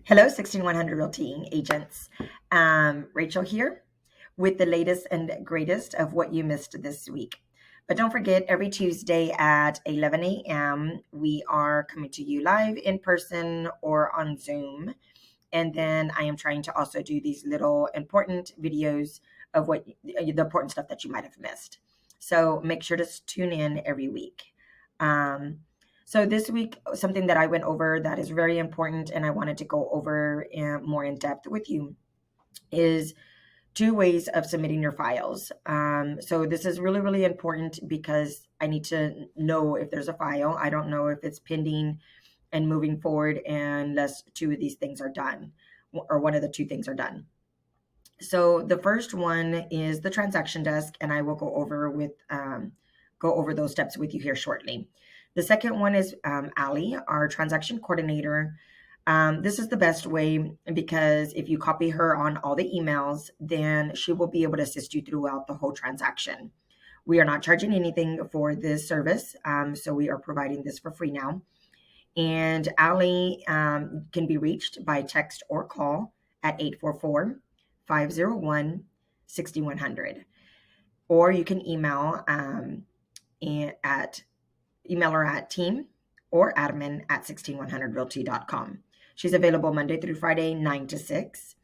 Hello, 16100 Realty agents. Rachel here with the latest and greatest of what you missed this week. But don't forget, every Tuesday at 11 a.m., we are coming to you live in person or on Zoom. And then I am trying to also do these little important videos of what the important stuff that you might have missed. So make sure to tune in every week. So this week, something that I went over that is very important and I wanted to go over more in depth with you is two ways of submitting your files. So this is really, really important because I need to know if there's a file. I don't know if it's pending and moving forward unless two of these things are done or one of the two things are done. So the first one is the transaction desk, and I will go over those steps with you here shortly. The second one is Allie, our transaction coordinator. This is the best way because if you copy her on all the emails, then she will be able to assist you throughout the whole transaction. We are not charging anything for this service, so we are providing this for free now. And Allie can be reached by text or call at 844-501-6100. Or you can email email her at team or admin at 16100realty.com. She's available Monday through Friday, 9 to 6.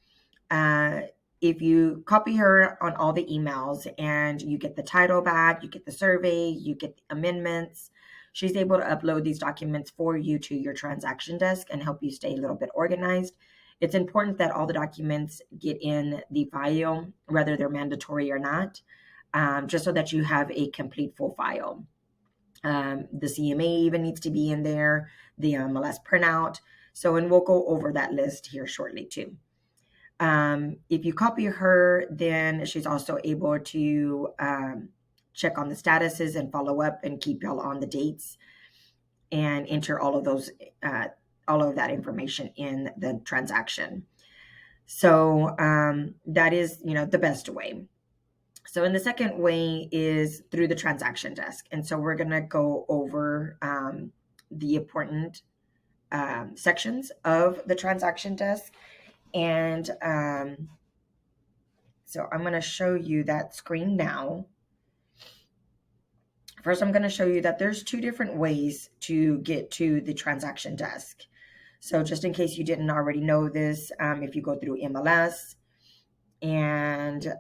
If you copy her on all the emails and you get the title back, you get the survey, you get the amendments, she's able to upload these documents for you to your transaction desk and help you stay a little bit organized. It's important that all the documents get in the file, whether they're mandatory or not, just so that you have a complete full file. The CMA even needs to be in there, the MLS printout. And we'll go over that list here shortly too. If you copy her, then she's also able to check on the statuses and follow up and keep y'all on the dates and enter all of that information in the transaction. So that is, the best way. So in the second way is through the transaction desk. And so we're going to go over the important sections of the transaction desk. And so I'm going to show you that screen now. First, I'm going to show you that there's two different ways to get to the transaction desk. So just in case you didn't already know this, if you go through MLS and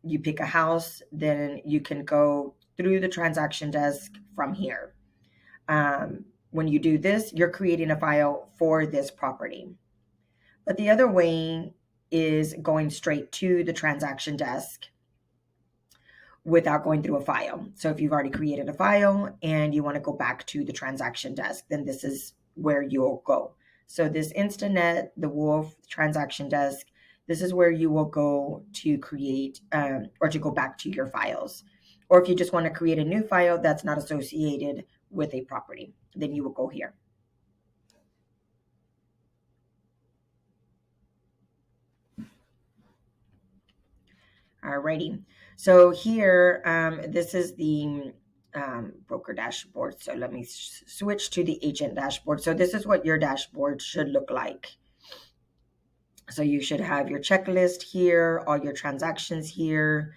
you pick a house, then you can go through the transaction desk from here. When you do this, you're creating a file for this property. But the other way is going straight to the transaction desk without going through a file. So if you've already created a file and you want to go back to the transaction desk, then this is where you'll go. So this Instanet, the Wolf transaction desk, this is where you will go to create or to go back to your files. Or if you just want to create a new file that's not associated with a property, then you will go here. Alrighty. So here, this is the broker dashboard. So let me switch to the agent dashboard. So this is what your dashboard should look like. So you should have your checklist here, all your transactions here,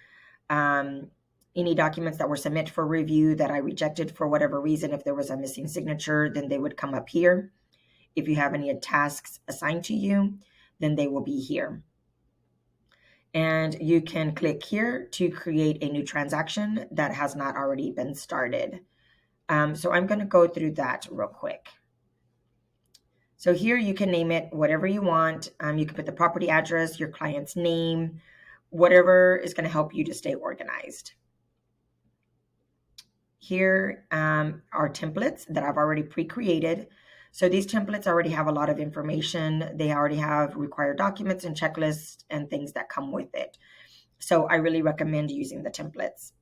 any documents that were submitted for review that I rejected for whatever reason. If there was a missing signature, then they would come up here. If you have any tasks assigned to you, then they will be here. And you can click here to create a new transaction that has not already been started. So I'm going to go through that real quick. So here you can name it whatever you want. You can put the property address, your client's name, whatever is going to help you to stay organized. Here are templates that I've already pre-created. So these templates already have a lot of information. They already have required documents and checklists and things that come with it. So I really recommend using the templates.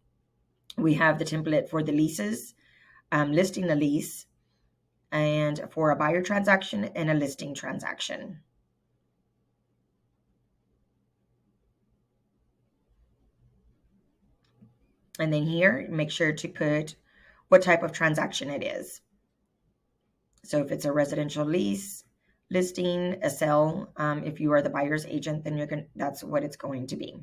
We have the template for the leases, listing a lease, and for a buyer transaction and a listing transaction. And then here, make sure to put what type of transaction it is. So if it's a residential lease, listing, a sale. If you are the buyer's agent, then that's what it's going to be.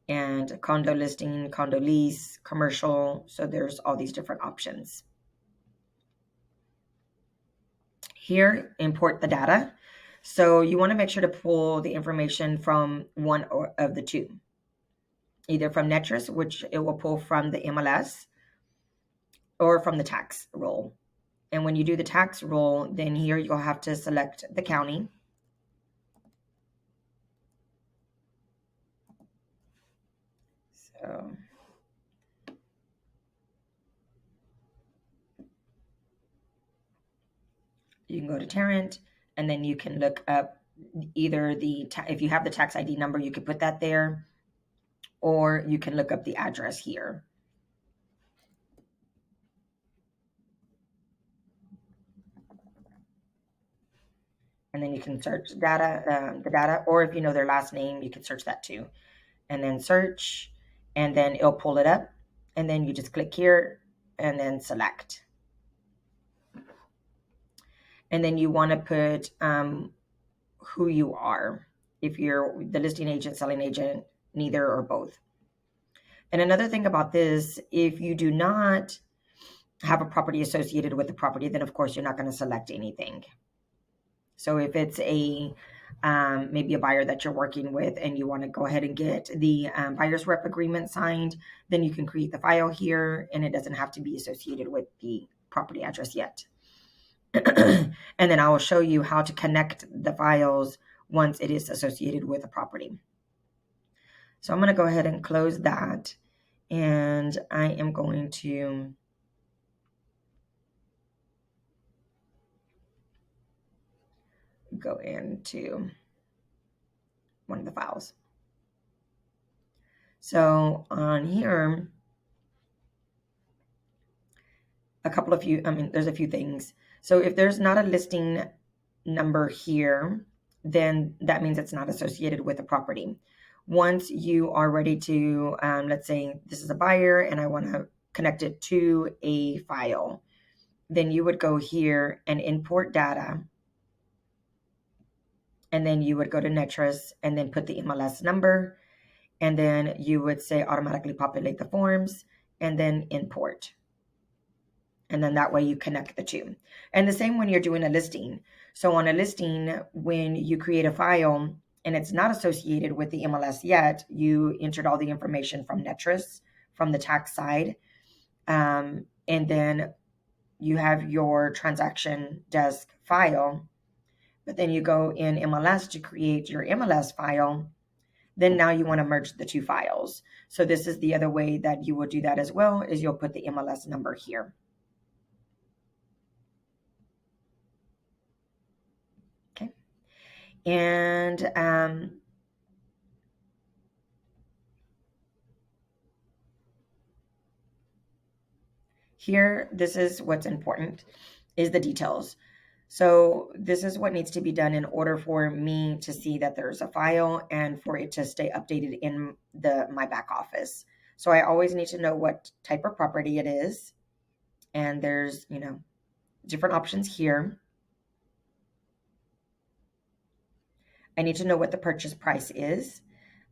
And condo listing, condo lease, commercial. So there's all these different options. Here, import the data. So you want to make sure to pull the information from one of the two, either from Netris, which it will pull from the MLS, or from the tax roll. And when you do the tax roll, then here you'll have to select the county. So you can go to Tarrant, and then you can look up either if you have the tax ID number, you could put that there, or you can look up the address here. And then you can search the data, or if you know their last name, you can search that too. And then search, and then it'll pull it up, and then you just click here and then select. And then you want to put who you are, if you're the listing agent, selling agent, neither or both. And another thing about this, if you do not have a property associated with the property, then of course you're not going to select anything. So if it's maybe a buyer that you're working with and you want to go ahead and get the buyer's rep agreement signed, then you can create the file here, and it doesn't have to be associated with the property address yet. And then I will show you how to connect the files once it is associated with a property. So I'm going to go ahead and close that, and I am going to go into one of the files. So on here, there's a few things. So if there's not a listing number here, then that means it's not associated with a property. Once you are ready to, let's say this is a buyer and I want to connect it to a file, then you would go here and import data. And then you would go to Netris and then put the MLS number. And then you would say automatically populate the forms and then import. And then that way you connect the two. And the same when you're doing a listing. So on a listing, when you create a file and it's not associated with the MLS yet, you entered all the information from Netris, from the tax side. And then you have your transaction desk file. But then you go in MLS to create your MLS file. Then now you want to merge the two files. So this is the other way that you will do that as well, is you'll put the MLS number here. Okay. And here, this is what's important, is the details. So this is what needs to be done in order for me to see that there's a file and for it to stay updated in my back office. So I always need to know what type of property it is. And there's, different options here. I need to know what the purchase price is.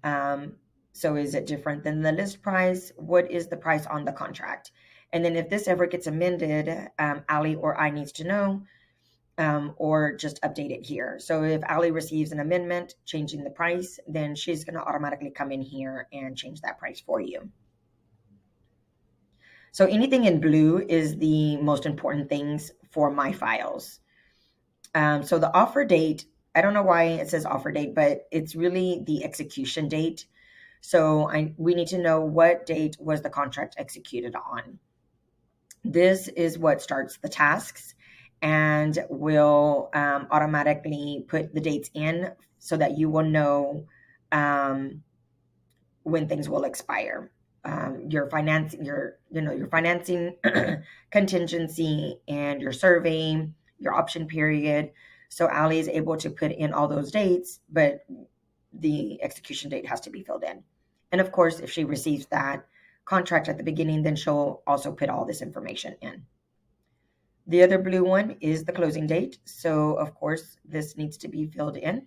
So is it different than the list price? What is the price on the contract? And then if this ever gets amended, Ali or I needs to know, or just update it here. So if Ali receives an amendment changing the price, then she's going to automatically come in here and change that price for you. So anything in blue is the most important things for my files. So the offer date, I don't know why it says offer date, but it's really the execution date. So we need to know what date was the contract executed on. This is what starts the tasks and will automatically put the dates in so that you will know when things will expire. Your financing, your financing contingency, and your survey, your option period. So Ali is able to put in all those dates, but the execution date has to be filled in. And of course, if she receives that contract at the beginning, then she'll also put all this information in. The other blue one is the closing date. So of course this needs to be filled in.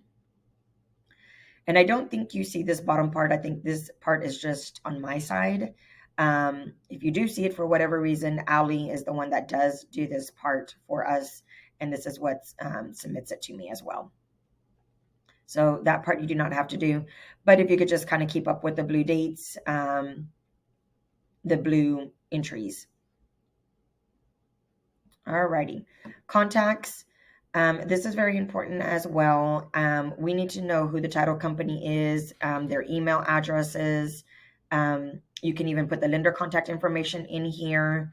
And I don't think you see this bottom part. I think this part is just on my side. If you do see it for whatever reason, Ali is the one that does do this part for us. And this is what submits it to me as well. So that part you do not have to do. But if you could just kind of keep up with the blue dates, the blue entries. Alrighty. Contacts. This is very important as well. We need to know who the title company is, their email addresses. You can even put the lender contact information in here.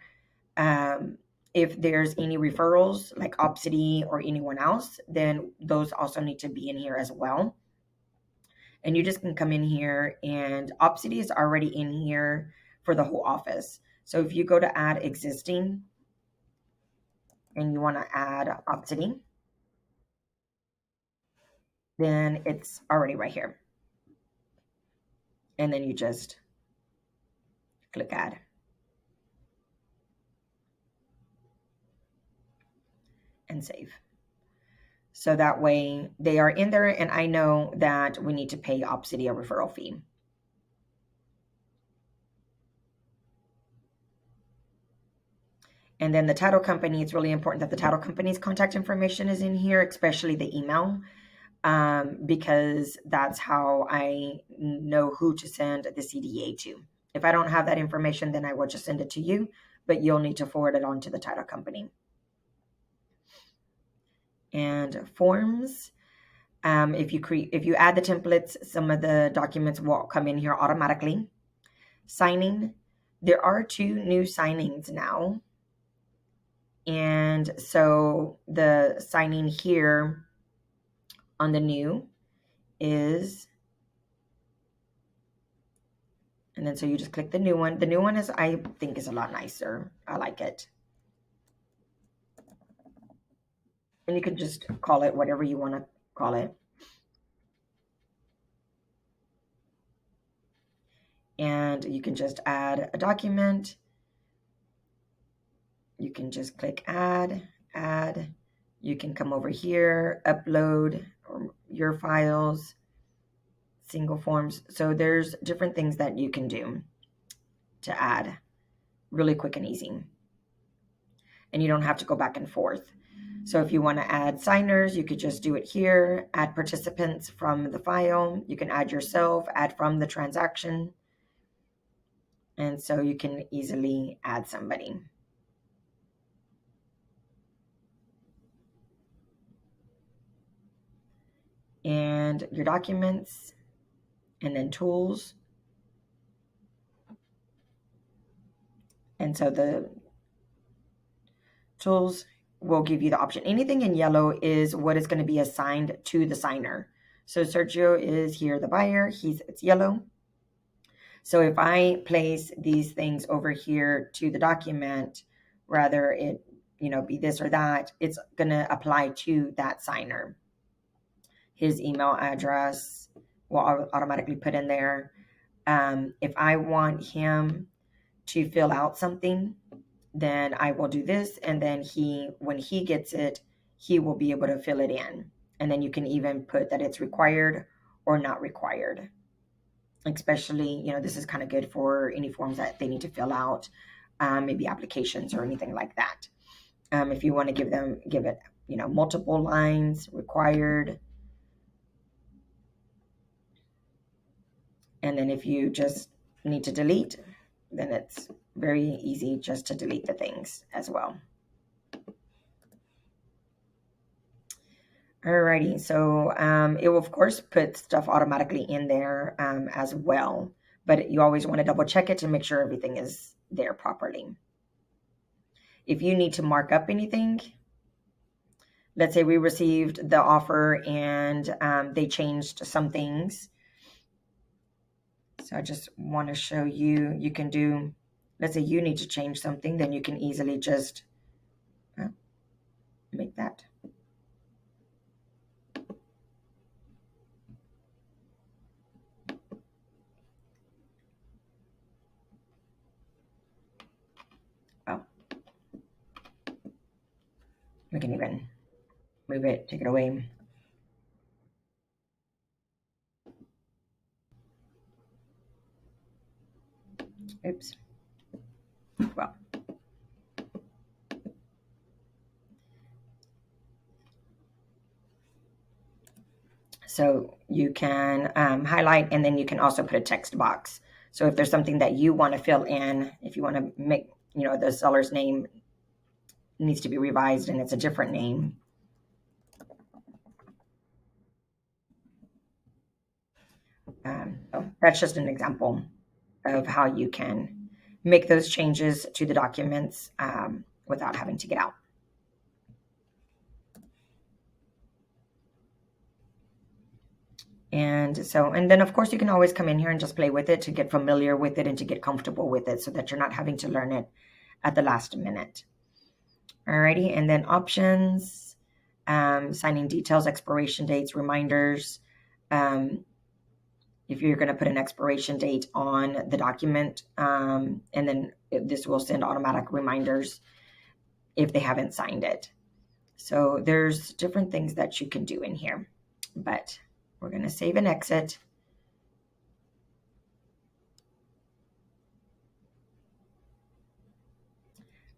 If there's any referrals like Opcity or anyone else, then those also need to be in here as well. And you just can come in here, and Opcity is already in here for the whole office. So if you go to add existing and you want to add Opcity, then it's already right here. And then you just click add. And save. So that way they are in there, and I know that we need to pay Opcity a referral fee. And then the title company, it's really important that the title company's contact information is in here, especially the email, because that's how I know who to send the CDA to. If I don't have that information, then I will just send it to you, but you'll need to forward it on to the title company. And forms, if you add the templates, some of the documents will come in here automatically. Signing, there are 2 new signings now. And so the signing here on the new is, and then so you just click the new one. The new one is, I think, is a lot nicer. I like it. And you can just call it whatever you want to call it. And you can just add a document. You can just click add. You can come over here, upload your files, single forms. So there's different things that you can do to add really quick and easy. And you don't have to go back and forth. So if you want to add signers, you could just do it here, add participants from the file. You can add yourself, add from the transaction. And so you can easily add somebody. And your documents, and then tools. And so the tools will give you the option. Anything in yellow is what is going to be assigned to the signer. So Sergio is here, the buyer. It's yellow. So if I place these things over here to the document, rather it be this or that, it's going to apply to that signer. His email address will automatically put in there. If I want him to fill out something, then I will do this, and then when he gets it, he will be able to fill it in. And then you can even put that it's required or not required. Especially, this is kind of good for any forms that they need to fill out, maybe applications or anything like that. If you want to give it, multiple lines, required. And then if you just need to delete, then it's very easy just to delete the things as well. Alrighty, so it will of course put stuff automatically in there as well, but you always want to double check it to make sure everything is there properly. If you need to mark up anything, let's say we received the offer and they changed some things. So I just want to show you, you can do, let's say you need to change something, then you can easily just make that. Oh. We can even move it, take it away. Oops. Well, so you can highlight, and then you can also put a text box. So if there's something that you want to fill in, if you want to make, the seller's name needs to be revised and it's a different name. So that's just an example of how you can make those changes to the documents without having to get out. And then of course you can always come in here and just play with it to get familiar with it and to get comfortable with it so that you're not having to learn it at the last minute. Alrighty, and then options, signing details, expiration dates, reminders. If you're going to put an expiration date on the document, and then this will send automatic reminders if they haven't signed it. So there's different things that you can do in here, but we're going to save and exit.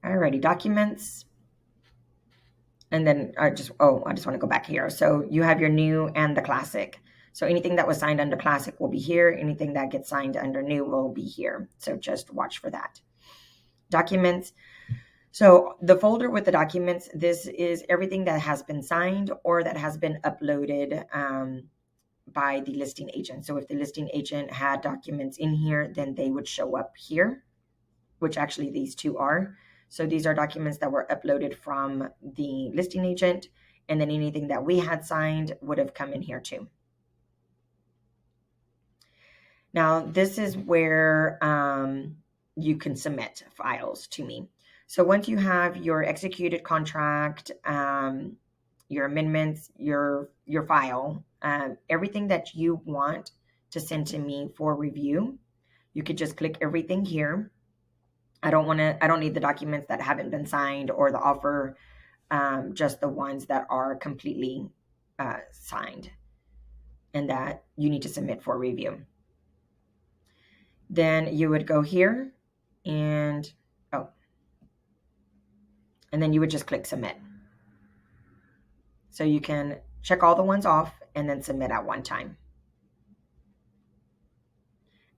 Alrighty, documents. And then I just want to go back here. So you have your new and the classic. So anything that was signed under classic will be here. Anything that gets signed under new will be here. So just watch for that. Documents. So the folder with the documents, this is everything that has been signed or that has been uploaded by the listing agent. So if the listing agent had documents in here, then they would show up here, which actually these two are. So these are documents that were uploaded from the listing agent, and then anything that we had signed would have come in here too. Now, this is where you can submit files to me. So once you have your executed contract, your amendments, your file, everything that you want to send to me for review, you could just click everything here. I don't need the documents that haven't been signed or the offer, just the ones that are completely signed and that you need to submit for review. Then you would go here and then you would just click submit. So you can check all the ones off and then submit at one time.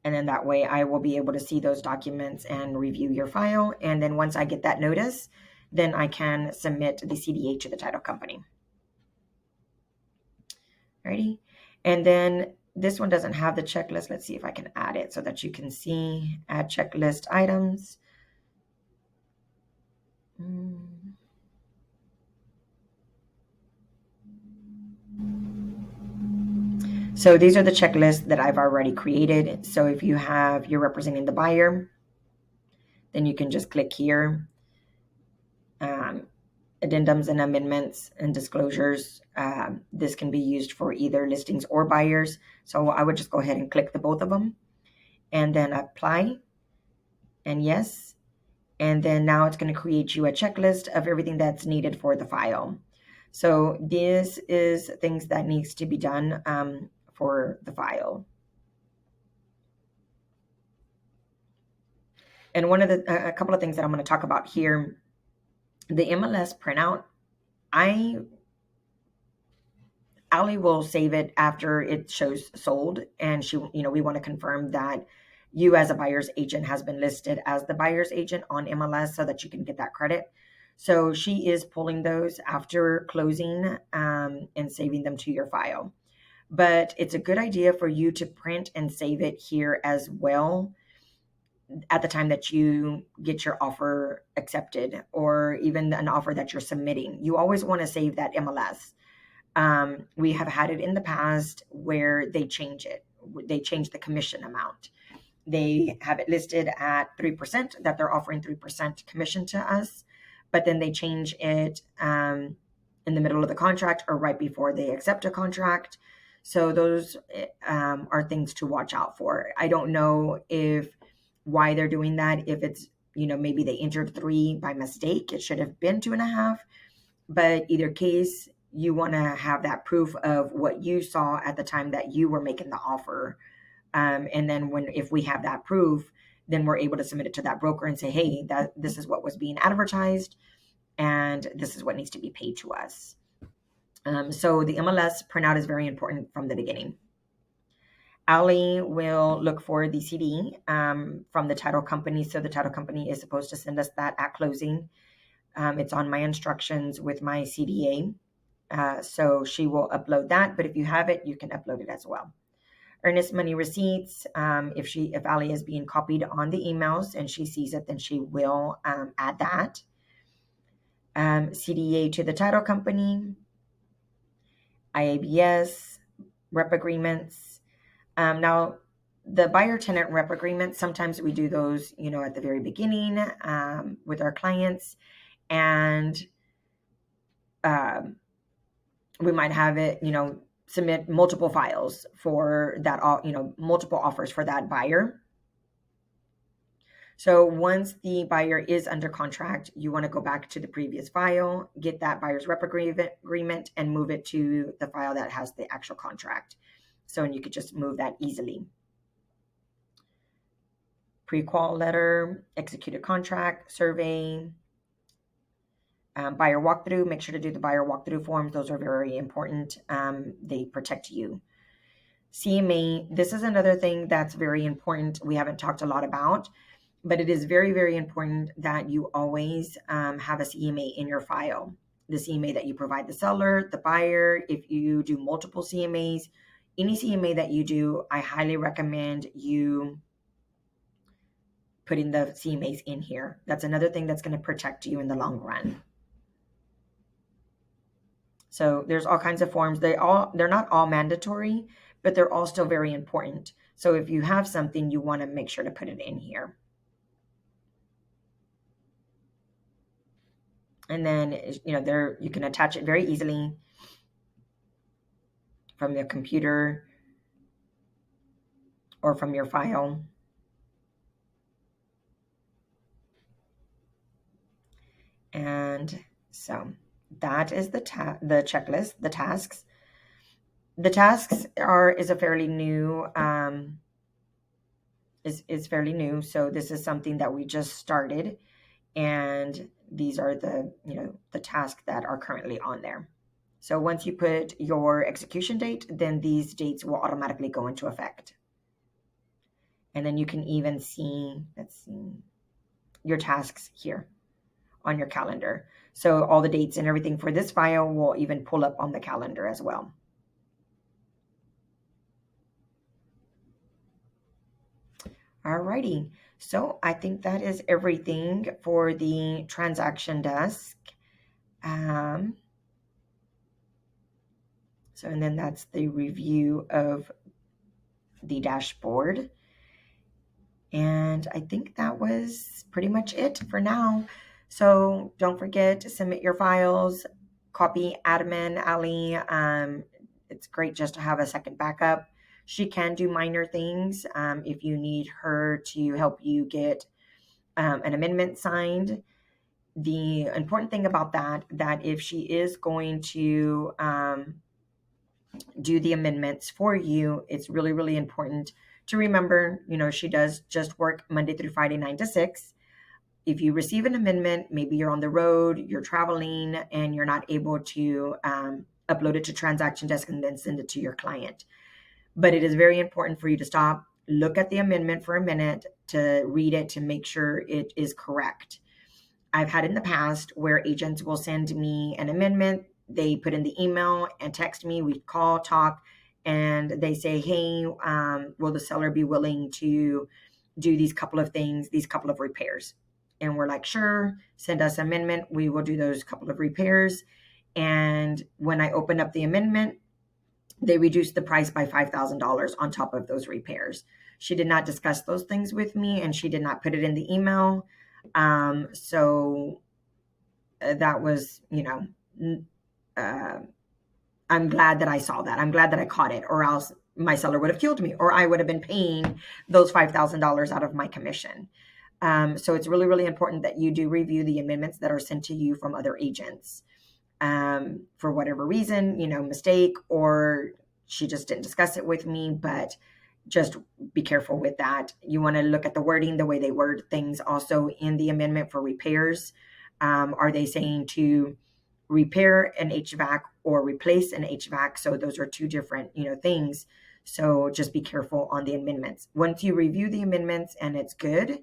And then that way I will be able to see those documents and review your file. And then once I get that notice, then I can submit the CDA to the title company. Alrighty. And then this one doesn't have the checklist. Let's see if I can add it so that you can see add checklist items. So these are the checklists that I've already created. So if you're representing the buyer, then you can just click here. Addendums and amendments and disclosures. This can be used for either listings or buyers. So I would just go ahead and click the both of them and then apply and yes. And then now it's going to create you a checklist of everything that's needed for the file. So this is things that needs to be done for the file. And a couple of things that I'm going to talk about here, the MLS printout, Ali will save it after it shows sold, and we want to confirm that you as a buyer's agent has been listed as the buyer's agent on MLS so that you can get that credit. So she is pulling those after closing and saving them to your file. But it's a good idea for you to print and save it here as well at the time that you get your offer accepted or even an offer that you're submitting. You always want to save that MLS. We have had it in the past where they change it. They change the commission amount. They have it listed at 3%, that they're offering 3% commission to us, but then they change it in the middle of the contract or right before they accept a contract. So those are things to watch out for. I don't know why they're doing that. If it's, maybe they entered 3 by mistake, it should have been 2.5. But either case, you want to have that proof of what you saw at the time that you were making the offer. And then if we have that proof, then we're able to submit it to that broker and say, hey, that this is what was being advertised and this is what needs to be paid to us. So the MLS printout is very important from the beginning. Ali will look for the CD from the title company. So the title company is supposed to send us that at closing. It's on my instructions with my CDA. So she will upload that. But if you have it, you can upload it as well. Earnest money receipts. If Ali is being copied on the emails and she sees it, then she will add that. CDA to the title company. IABS, rep agreements. Now, the buyer tenant rep agreements, sometimes we do those, at the very beginning with our clients, and we might have it, submit multiple files for that, multiple offers for that buyer. So once the buyer is under contract, you want to go back to the previous file, get that buyer's rep agreement, and move it to the file that has the actual contract. So you could just move that easily. Pre-qual letter, executed contract, survey, buyer walkthrough. Make sure to do the buyer walkthrough forms. Those are very important. They protect you. CMA, this is another thing that's very important. We haven't talked a lot about, but it is very, very important that you always have a CMA in your file. The CMA that you provide the seller, the buyer. If you do multiple CMAs, any CMA that you do, I highly recommend you putting the CMAs in here. That's another thing that's going to protect you in the long run. So there's all kinds of forms. They're not all mandatory, but they're all still very important. So if you have something, you want to make sure to put it in here. And then, there you can attach it very easily from your computer or from your file. And so that is the checklist, the tasks. The tasks is a fairly new is fairly new. So this is something that we just started, and these are the the tasks that are currently on there. So once you put your execution date, then these dates will automatically go into effect. And then you can even see, your tasks here on your calendar. So all the dates and everything for this file will even pull up on the calendar as well. Alrighty, so I think that is everything for the transaction desk. And then that's the review of the dashboard. And I think that was pretty much it for now. So don't forget to submit your files, copy admin Ali. It's great just to have a second backup. She can do minor things if you need her to help you get an amendment signed. The important thing about that if she is going to do the amendments for you, it's really, really important to remember, she does just work Monday through Friday, 9 to 6. If you receive an amendment, maybe you're on the road, you're traveling, and you're not able to upload it to Transaction Desk and then send it to your client. But it is very important for you to stop, look at the amendment for a minute, to read it, to make sure it is correct. I've had in the past where agents will send me an amendment, they put in the email and text me, we call, talk, and they say, hey, will the seller be willing to do these couple of things, these couple of repairs? And we're like, sure, send us amendment. We will do those couple of repairs. And when I open up the amendment, they reduced the price by $5,000 on top of those repairs. She did not discuss those things with me, and she did not put it in the email. So that was, I'm glad that I saw that. I'm glad that I caught it, or else my seller would have killed me, or I would have been paying those $5,000 out of my commission. So it's really, really important that you do review the amendments that are sent to you from other agents. for whatever reason, mistake, or she just didn't discuss it with me, but just be careful with that. You want to look at the wording, the way they word things also in the amendment for repairs. Are they saying to repair an HVAC or replace an HVAC? So those are two different, things. So just be careful on the amendments. Once you review the amendments and it's good,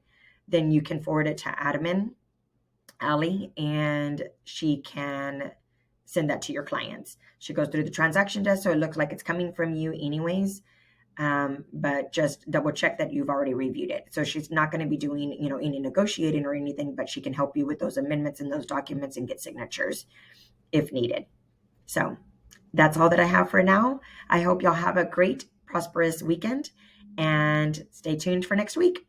then you can forward it to admin, Ali, and she can send that to your clients. She goes through the transaction desk, so it looks like it's coming from you anyways. But just double check that you've already reviewed it. So she's not going to be doing, any negotiating or anything, but she can help you with those amendments and those documents and get signatures if needed. So that's all that I have for now. I hope y'all have a great, prosperous weekend and stay tuned for next week.